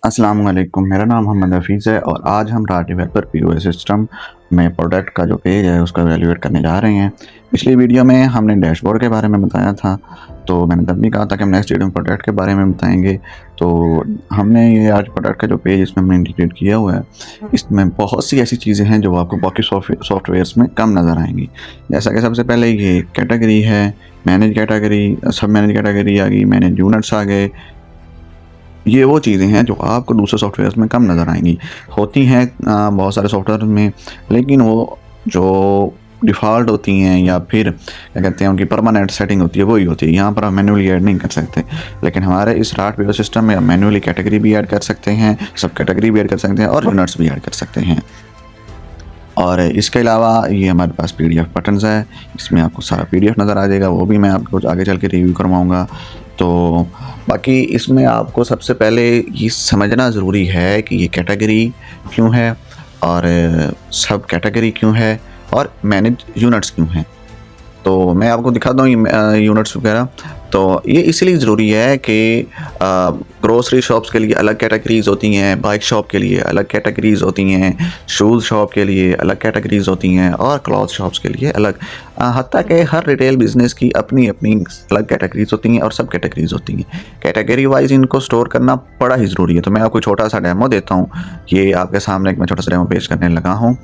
अस्सलाम वालेकुम, मेरा नाम मोहम्मद हफ़ीज़ है और आज हम रार डेवलपर पीओएस सिस्टम में प्रोडक्ट का जो पेज है उसका वैल्यूएट करने जा रहे हैं। पिछली वीडियो में हमने डैशबोर्ड के बारे में बताया था, तो मैंने तब भी कहा था कि हम नेक्स्ट वीडियो में प्रोडक्ट के बारे में बताएंगे। तो हमने ये आज प्रोडक्ट का जो पेज इसमें हमने इंटीग्रेट किया हुआ है, इसमें बहुत सी ऐसी चीज़ें हैं जो आपको बाकी सॉफ्टवेयर्स में कम नज़र आएंगी। जैसा कि सबसे पहले ये कैटेगरी है, मैनेज कैटेगरी, सब मैनेज कैटेगरी आ गई, मैनेज यूनिट्स आ गए। ये वो चीज़ें हैं जो आपको दूसरे सॉफ्टवेयर्स में कम नज़र आएंगी। होती हैं बहुत सारे सॉफ्टवेयर में, लेकिन वो जो डिफ़ॉल्ट होती हैं या फिर क्या कहते हैं उनकी परमानेंट सेटिंग होती है वही होती है। यहाँ पर आप मैन्युअली ऐड नहीं कर सकते, लेकिन हमारे इस राट पीओएस सिस्टम में आप मैन्युअली कैटेगरी भी ऐड कर सकते हैं, सब कैटेगरी भी ऐड कर सकते हैं और यूनिट्स भी ऐड कर सकते हैं। और इसके अलावा ये हमारे पास पीडीएफ बटन्स है, इसमें आपको सारा पीडीएफ नज़र आ जाएगा, वो भी मैं आपको आगे चल के रिव्यू करवाऊँगा। तो बाकी इसमें आपको सबसे पहले ये समझना ज़रूरी है कि ये कैटेगरी क्यों है और सब कैटेगरी क्यों है और मैनेज यूनिट्स क्यों हैं। तो मैं आपको दिखाता हूँ ये यूनिट्स वगैरह। तो ये इसलिए ज़रूरी है कि ग्रोसरी शॉप्स के लिए अलग कैटेगरीज़ होती हैं, बाइक शॉप के लिए अलग कैटेगरीज़ होती हैं, शूज़ शॉप के लिए अलग कैटेगरीज़ होती हैं और क्लॉथ शॉप्स के लिए अलग। हत्ता कि हर रिटेल बिज़नेस की अपनी अपनी अलग कैटेगरीज़ होती हैं और सब कैटेगरीज़ होती हैं। कैटेगरी वाइज इनको स्टोर करना बड़ा ही ज़रूरी है। तो मैं आपको छोटा सा डेमो देता हूँ। ये आपके सामने एक मैं छोटा सा डेमो पेश करने लगा हूँ।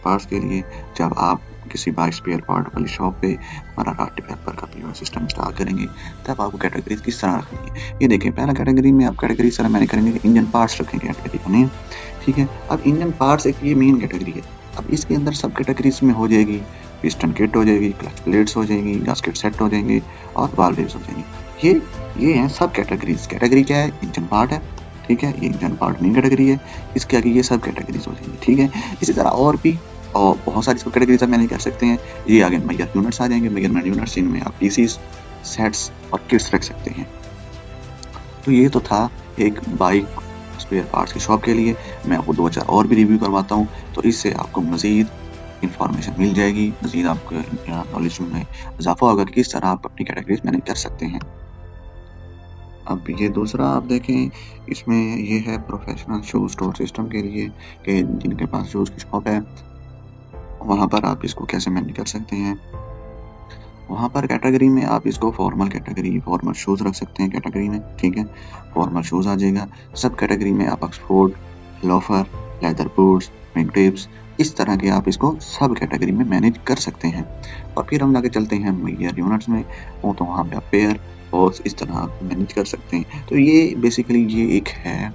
पार्ट्स के लिए जब आप किसी बाइक स्पेयर पार्ट वाली शॉप पे हमारा राट डेवलपर का पीओएस सिस्टम इंस्टॉल करेंगे, तब आपको कैटेगरीज किस तरह रखनी है। ये देखें, पहला कैटेगरी में आप कैटेगरी तरह मैंने करेंगे कि इंजन पार्ट्स रखेंगे कैटेगरी का नेम, ठीक है। अब इंजन पार्ट्स एक ये मेन कैटेगरी है। अब इसके अंदर सब कैटेगरीज में हो जाएगी, पिस्टन किट हो जाएगी, क्लच प्लेट्स हो जाएंगी, गास्केट सेट हो जाएंगे और वाल्व हो जाएंगी। ये हैं सब कैटेगरीज। कैटेगरी क्या है? इंजन पार्ट है, ठीक है। ये इंजन पार्ट मेन कैटेगरी है, इसके आगे ये सब कैटेगरीज हो जाएंगी, ठीक है। इसी तरह और भी और बहुत सारी इसको कैटेगरीज आप मैनेज कर सकते हैं। ये आगे मेजर यूनिट्स आ जाएंगे। मेजरमेंट यूनिट्स इनमें आप पीसीस, सेट्स और किट्स रख सकते हैं। तो ये तो था एक बाइक स्पेयर पार्ट्स की शॉप के लिए। मैं आपको 2-4 और भी रिव्यू करवाता हूँ, तो इससे आपको मज़ीद इंफॉर्मेशन मिल जाएगी, मज़ीद आपको नॉलेज में इजाफा होगा कि किस तरह आप अपनी कैटेगरीज मैनेज कर सकते हैं। अब ये दूसरा आप देखें, इसमें ये है प्रोफेशनल शूज स्टोर सिस्टम के लिए कि जिनके पास शूज़ की शॉप है, वहाँ पर आप इसको कैसे मैनेज कर सकते हैं। वहाँ पर कैटेगरी में आप इसको फॉर्मल कैटेगरी, फॉर्मल शूज़ रख सकते हैं कैटेगरी में, ठीक है। फॉर्मल शूज़ आ जाएगा। सब कैटेगरी में आप Oxford, loafer, leather boots, wing tips, इस तरह के आप इसको सब कैटेगरी में मैनेज कर सकते हैं। और फिर हम आगे चलते हैं मेजर यूनिट्स में, वो तो वहाँ पे आप पेयर और इस तरह आप मैनेज कर सकते हैं। तो ये बेसिकली ये एक है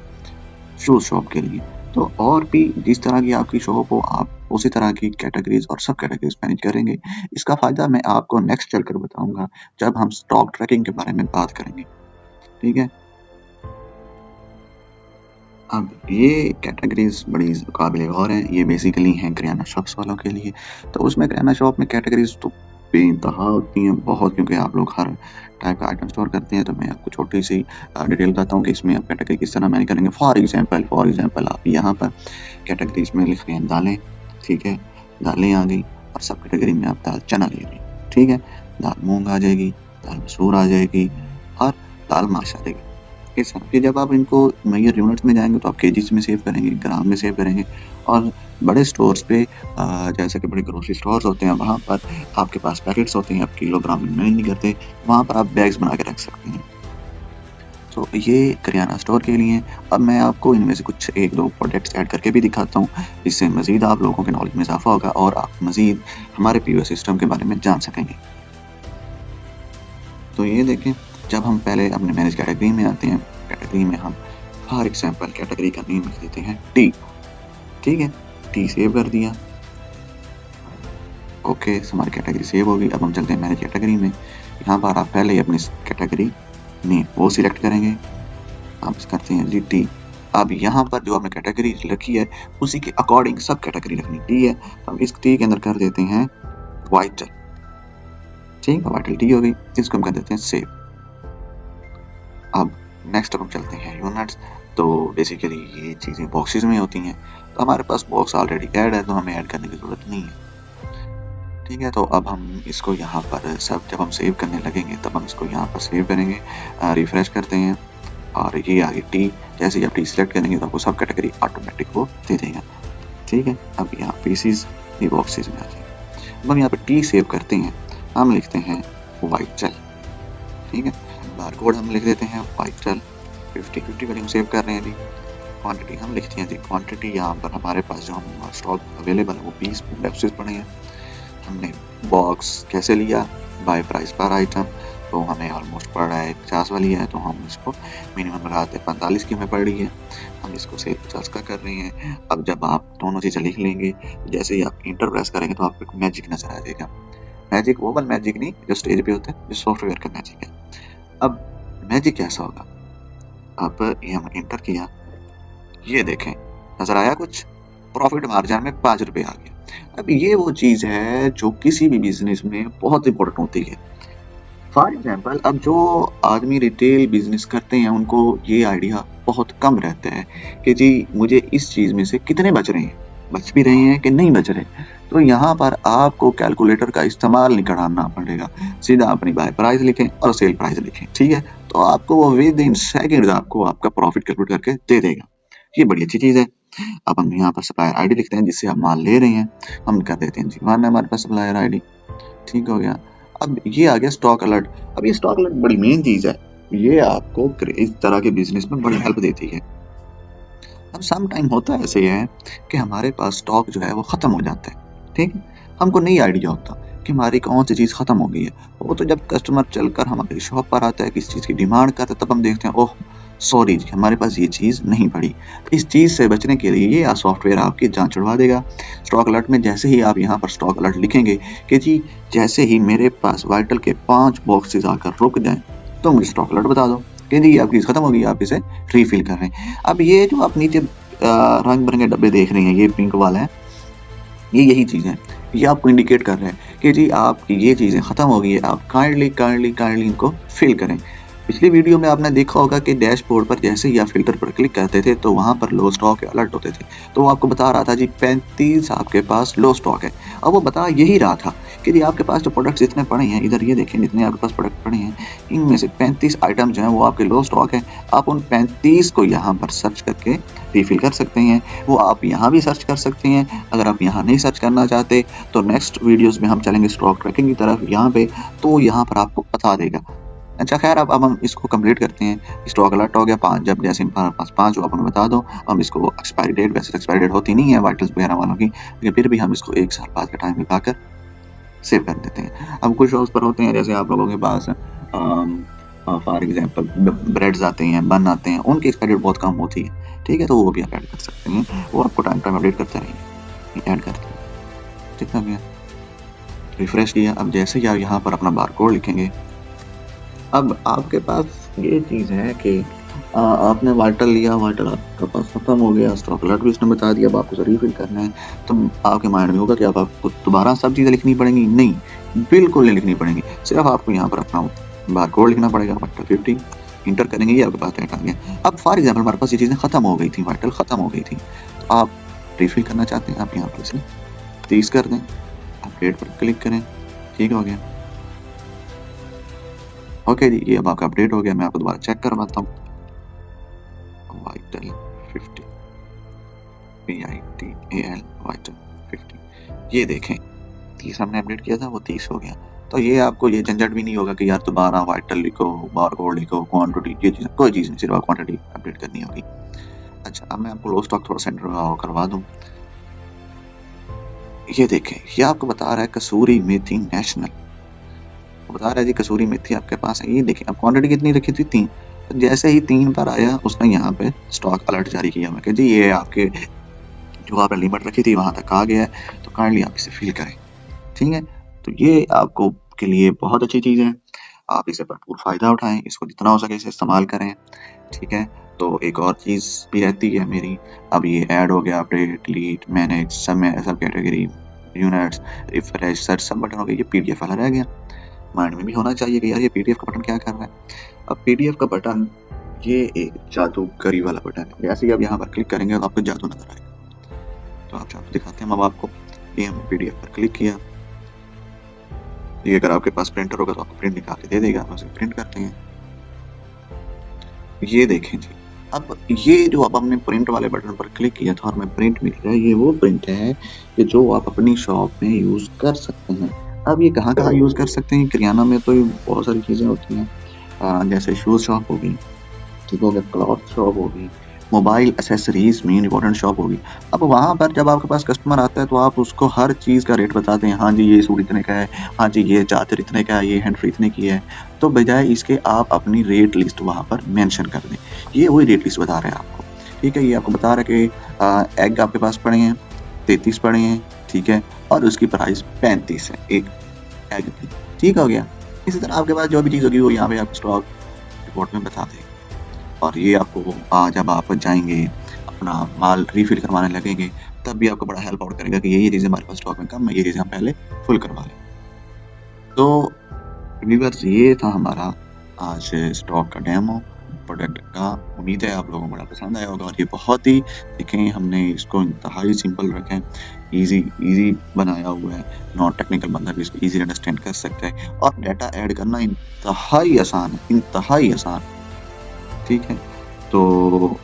शूज़ शॉप के लिए। तो और भी जिस तरह की आपकी शॉप हो, आप उसी तरह की कैटेगरीज और सब कैटेगरीज मैनेज करेंगे। इसका फ़ायदा मैं आपको नेक्स्ट चलकर बताऊँगा, जब हम स्टॉक ट्रैकिंग के बारे में बात करेंगे, ठीक है। अब ये कैटेगरीज बड़ी काबिल गौर हैं। ये बेसिकली हैं किराना शॉप्स वालों के लिए। तो उसमें किराना शॉप में कैटेगरीज तो बेइंतहा होती हैं बहुत, क्योंकि आप लोग हर टाइप का आइटम स्टोर करते हैं। तो मैं आपको छोटी सी डिटेल बताता हूँ कि इसमें आप कैटेगरी किस तरह मैनेज करेंगे। फॉर एग्जांपल आप यहाँ पर कैटेगरीज में लिख रहे हैं दालें, ठीक है। दालें आ गई और सब कैटेगरी में आप दाल चना ले रहे हैं, ठीक है। दाल मूंग आ जाएगी, दाल मसूर आ जाएगी और दाल माश आ जाएगी। इस हिसाब से जब आप इनको मेजर यूनिट्स में जाएंगे तो आप केजीस में सेव करेंगे, ग्राम में सेव करेंगे। और बड़े स्टोर्स पे जैसे कि बड़े ग्रोसरी स्टोर्स होते हैं, वहाँ पर आपके पास पैकेट्स होते हैं, आप किलोग्राम में मैनेज नहीं करते, वहाँ पर आप बैग्स बना के रख सकते हैं। तो ये किराना स्टोर के लिए। अब मैं आपको इनमें से कुछ 1-2 प्रोडक्ट्स ऐड करके भी दिखाता हूँ, जिससे मज़ीद आप लोगों के नॉलेज में इजाफा होगा और आप मज़ीद हमारे पीओएस सिस्टम के बारे में जान सकेंगे। तो ये देखें, जब हम पहले अपने मैनेज कैटेगरी में आते हैं, कैटेगरी में हम फॉर एग्जांपल कैटेगरी का नेम लिख देते हैं टी, ठीक है। टी सेव कर दिया, ओके, हमारी कैटेगरी सेव होगी। अब हम चलते हैं मैनेज कैटेगरी में। यहाँ पर आप पहले अपनी कैटेगरी नेम वो सिलेक्ट करेंगे, आप करते हैं जी टी। अब यहाँ पर जो आपने कैटेगरी रखी है उसी के अकॉर्डिंग सब कैटेगरी रखनी टी है। तो हम इस टी के अंदर कर देते हैं वाइटल, ठीक है। वाइटल टी हो गई, इसको हम कर देते हैं सेव। अब नेक्स्ट हम चलते हैं यूनिट्स। तो बेसिकली ये चीज़ें बॉक्सेस में होती हैं, तो हमारे पास बॉक्स ऑलरेडी ऐड है, तो हमें ऐड करने की ज़रूरत नहीं है, ठीक है। तो अब हम इसको यहाँ पर सब जब हम सेव करने लगेंगे तब हम इसको यहाँ पर सेव करेंगे। रिफ्रेश करते हैं और ये आगे टी, जैसे ही आप टी सिलेक्ट करेंगे तो आपको सब कैटेगरी ऑटोमेटिक वो दे देगा। ठीक है, अब यहाँ पीसीज ये बॉक्सेस में आ जाएगा। अब हम यहाँ पे टी सेव करते हैं, हम लिखते हैं वाइटल। ठीक है, बारकोड हम लिख देते हैं वाइटल 50 वाली हम सेव कर रहे हैं जी। क्वांटिटी हम लिखते हैं जी, क्वांटिटी यहाँ पर हमारे पास जो हम स्टॉक अवेलेबल है वो 20 बॉक्सेस पड़े हैं। हमने बॉक्स कैसे लिया, बाय प्राइस पर आइटम, तो हमें ऑलमोस्ट पड़ रहा है 50 वाली है, तो हम इसको मिनिमम लगाते हैं 45 की हमें पड़ रही है, हम इसको सेल 50 का कर रहे हैं। अब जब आप दोनों चीज़ें लिख लेंगे, जैसे ही आप इंटर प्रेस करेंगे तो आपको मैजिक नजर आ जाएगा। मैजिक वो वाला मैजिक नहीं जो स्टेज पे होता है, जो सॉफ्टवेयर का मैजिक है। अब मैजिक कैसा होगा, अब ये हम इंटर किया, ये देखें नजर आया कुछ, प्रॉफिट मार्जिन में 5 रुपए आ गया। अब ये वो चीज है जो किसी भी बिजनेस में बहुत इंपॉर्टेंट होती है। फॉर एग्जाम्पल, अब जो आदमी रिटेल बिजनेस करते हैं उनको ये आइडिया बहुत कम रहता है कि जी मुझे इस चीज में से कितने बच रहे हैं, बच भी रहे हैं कि नहीं बच रहे। तो यहाँ पर आपको कैलकुलेटर का इस्तेमाल नहीं करना पड़ेगा, सीधा अपनी बाय प्राइस लिखें और सेल प्राइस लिखें। ठीक है, तो आपको वो विद इन सेकेंड आपको आपका प्रॉफिट कैलकुलेट करके दे देगा। ये बड़ी अच्छी चीज है। अब हम यहाँ पर सप्लायर आईडी लिखते हैं जिससे हम माल ले रहे हैं, हम कर देते हैं जी 1 हमारे पास सप्लायर आईडी। ठीक हो गया। अब ये आ गया स्टॉक अलर्ट। अब ये स्टॉक अलर्ट बड़ी मेन चीज है, ये आपको इस तरह के बिजनेस में बड़ी हेल्प देती है। अब सम टाइम होता है ऐसे है कि हमारे पास स्टॉक जो है वो खत्म हो जाता है। ठीक है, हमको नहीं आइडिया होता कि हमारी कौन सी चीज खत्म हो गई है। वो तो जब कस्टमर चलकर हमारी शॉप पर आता है, किसी चीज की डिमांड करता है, तब हम देखते हैं ओह सॉरी जी हमारे पास ये चीज नहीं पड़ी। इस चीज से बचने के लिए ये सॉफ्टवेयर आपकी जांच छुड़वा देगा। स्टॉक अलर्ट में जैसे ही आप यहाँ पर स्टॉक अलर्ट लिखेंगे कि जी जैसे ही मेरे पास वाइटल के 5 बॉक्सेस आकर रुक जाए तो मुझे स्टॉक अलर्ट बता दो कि जी आपकी खत्म हो गई, आप इसे रीफिल कर रहे हैं। अब ये जो आप नीचे रंग बिरंगे डब्बे देख रहे हैं, ये पिंक वाला है, ये यही चीज है, ये आपको इंडिकेट कर रहे हैं कि जी आपकी ये चीजें खत्म हो गई है, आप काइंडली इनको फिल करें। पिछली वीडियो में आपने देखा होगा कि डैशबोर्ड पर जैसे ही आप फिल्टर पर क्लिक करते थे तो वहां पर लो स्टॉक अलर्ट होते थे, तो वो आपको बता रहा था जी 35 आपके पास लो स्टॉक है। अब वो बता यही रहा था कि जी आपके पास जो प्रोडक्ट्स इतने पड़े हैं, इधर ये देखें जितने आपके पास प्रोडक्ट पड़े हैं, इनमें से 35 आइटम जो हैं वो आपके लो स्टॉक है। आप उन 35 को यहाँ पर सर्च करके रिफिल कर सकते हैं। वो आप यहाँ भी सर्च कर सकते हैं। अगर आप यहाँ नहीं सर्च करना चाहते तो नेक्स्ट वीडियोस में हम चलेंगे स्टॉक ट्रैकिंग की तरफ, यहाँ पे तो यहाँ पर आपको बता देगा। अच्छा खैर, अब हम इसको कंप्लीट करते हैं। स्टॉक अलर्ट हो गया 5, जब जैसे हमारे पास 5 हो आप हमें बता दो, हम इसको एक्सपायरी डेट, वैसे एक्सपायरी डेट होती नहीं है वाइटल्स वगैरह वालों की, लेकिन फिर भी हम इसको 1 साल बाद का टाइम लगाकर सेव कर देते हैं। अब कुछ शॉप्स पर होते हैं जैसे आप लोगों के पास फॉर एग्जांपल ब्रेड्स आते हैं, बन आते हैं, उनकी एक्सपायरी डेट बहुत कम होती है। ठीक है, तो वो भी आप ऐड कर सकते हैं, वो आपको टाइम टाइम अपडेट करते रहेंगे, ऐड करते हैं। ठीक है, रिफ्रेश किया। अब जैसे ही आप यहाँ पर अपना बारकोड लिखेंगे, अब आपके पास ये चीज है कि आपने वाइटल लिया, वाइटल आपका पास खत्म हो गया, स्टॉक अलर्ट भी उसने बता दिया, अब आपको रिफिल करना है, तो आपके माइंड में होगा कि अब आपको दोबारा सब चीजें लिखनी पड़ेंगी। नहीं, बिल्कुल नहीं लिखनी पड़ेंगी, सिर्फ आपको यहाँ पर अपना बारकोड लिखना पड़ेगा, वाइटल 50 इंटर करेंगे, ये आपके पास डेटा आ गया। अब फॉर एग्जाम्पल हमारे पास ये चीजें खत्म हो गई थी, वाइटल खत्म हो गई थी, तो आप रिफिल करना चाहते हैं, आप यहाँ पर इसे 30 कर दें, अपडेट पर क्लिक करें। ठीक हो गया, ओके जी, ये अब आपका अपडेट हो गया। मैं आपको दोबारा चेक करवाता हूँ, वाइटल 50 VITAL वाइटल 50, ये देखें 30 हमने अपडेट किया था, वो 30 हो गया। तो ये आपको ये झंझट भी नहीं होगा कि यार दोबारा वाइटल लिखो, बारकोड लिखो, क्वांटिटी, ये चीज़ कोई चीज़ नहीं, सिर्फ आप क्वांटिटी अपडेट करनी होगी। अच्छा, अब मैं आपको लो स्टॉक थोड़ा सेंटर करवा दूँ। ये देखें, ये आपको बता रहा है कसूरी मेथी नेशनल, बता रहा है जी कसूरी मेथी आपके पास है। ये देखें, अब क्वांटिटी कितनी रखी थी, 3। तो जैसे ही 3 पर आया उसने यहाँ पे स्टॉक अलर्ट जारी किया मैं कि जी ये आपके जो आपने लिमिट रखी थी वहां तक आ गया है, तो काइंडली आप इसे फिल करें। ठीक है, तो ये आपको के लिए बहुत अच्छी चीज है, आप इसे भरपूर फायदा उठाएं, इसको जितना हो सके इसे इस्तेमाल करें। ठीक है, तो एक और चीज भी रहती है मेरी, अब ये ऐड हो गया, अपडेट, डिलीट, मैनेज, सब कैटेगरी, यूनिट्स, रिफ्रेश, सर्च, सब बटन हो गए। ये पीडीएफ वाला रह गया, माइंड में भी होना चाहिए कि यार ये पीडीएफ का बटन क्या कर रहा है। अब पीडीएफ का बटन ये एक जादूगरी वाला बटन है, जैसे ही आप यहाँ पर क्लिक करेंगे तो आपको जादू नजर आएगा। तो आप जादू दिखाते हैं हम आपको। ये हमने पीडीएफ पर क्लिक किया, ये अगर आपके पास प्रिंटर होगा तो आपको प्रिंट निकाल के दे देगा, आप उसे प्रिंट करते हैं। ये देखें जी, अब ये जो अब हमने प्रिंट वाले बटन पर क्लिक किया था और हमें प्रिंट मिल रहा है, ये वो प्रिंट है कि जो आप अपनी शॉप में यूज़ कर सकते हैं। अब ये कहाँ-कहाँ यूज़ कर सकते हैं? किराना में तो बहुत सारी चीज़ें होती हैं, जैसे शूज़ शॉप हो गई, ठीक हो गया, क्लॉथ शॉप होगी, मोबाइल एक्सेसरीज़ में इम्पोर्टेंट शॉप होगी। अब वहाँ पर जब आपके पास कस्टमर आता है तो आप उसको हर चीज़ का रेट बताते हैं, हाँ जी, ये सूट इतने का है, हाँ जी, ये चादर इतने का है, ये हैंड फ्री इतने की है। तो बजाय इसके आप अपनी रेट लिस्ट वहाँ पर मेंशन कर दें। ये वही रेट लिस्ट बता रहा है आपको, ठीक है? ये आपको बता रहा है कि एग आपके पास पड़े हैं, 33 पड़े हैं, ठीक है? और उसकी प्राइस 35 है एक एग की, ठीक हो गया? इसी तरह आपके पास जो भी चीज़ होगी वो यहाँ पे आपको स्टॉक रिपोर्ट में बता देगा। और ये आपको जब आप जाएँगे, अपना माल रिफ़िल करवाने लगेंगे, तब भी आपको बड़ा हेल्प आउट करेगा कि ये चीज़ें हमारे पास स्टॉक में कम है, ये चीज़ें हम पहले फुल करवा लें। तो व्यूअर्स, ये था हमारा आज स्टॉक का डेमो प्रोडक्ट का। उम्मीद है आप लोगों को बड़ा पसंद आया होगा और ये बहुत ही, देखें, हमने इसको इंतहाई सिंपल रखा है, ईज़ी ईज़ी बनाया हुआ है, नॉन टेक्निकल बंदा भी इसको ईज़िली अंडरस्टैंड कर सकता है और डाटा ऐड करना इंतहाई आसान है, इंतहाई आसान, ठीक है? तो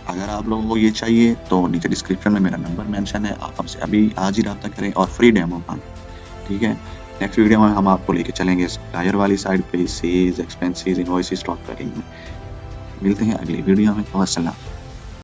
अगर आप लोगों को ये चाहिए तो नीचे डिस्क्रिप्शन में मेरा नंबर मेंशन है, आप हमसे अभी आज ही राब्ता करें और फ्री डेमो पाएँ, ठीक है? नेक्स्ट वीडियो में हम आपको लेके चलेंगे सप्लायर वाली साइड पे, sales, expenses, invoices, stock tracking में। मिलते हैं अगली वीडियो में। वस्सलाम।